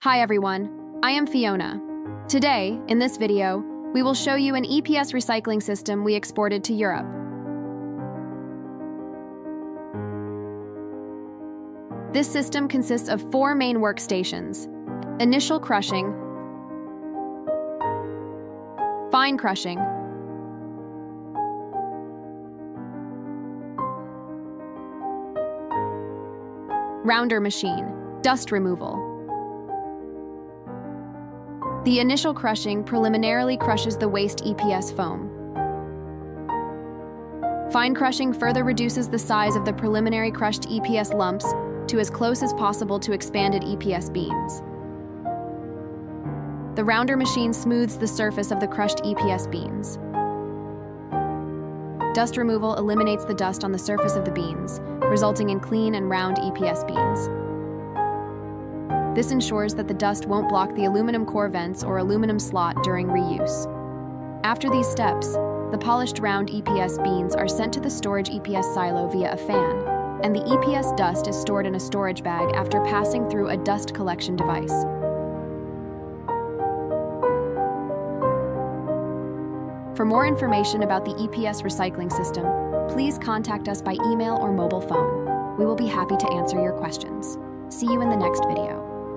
Hi everyone, I am Fiona. Today, in this video, we will show you an EPS recycling system we exported to Europe. This system consists of 4 main workstations: initial crushing, fine crushing, rounder machine, dust removal. The initial crushing preliminarily crushes the waste EPS foam. Fine crushing further reduces the size of the preliminary crushed EPS lumps to as close as possible to expanded EPS beans. The rounder machine smooths the surface of the crushed EPS beans. Dust removal eliminates the dust on the surface of the beans, resulting in clean and round EPS beans. This ensures that the dust won't block the aluminum core vents or aluminum slot during reuse. After these steps, the polished round EPS beans are sent to the storage EPS silo via a fan, and the EPS dust is stored in a storage bag after passing through a dust collection device. For more information about the EPS recycling system, please contact us by email or mobile phone. We will be happy to answer your questions. See you in the next video.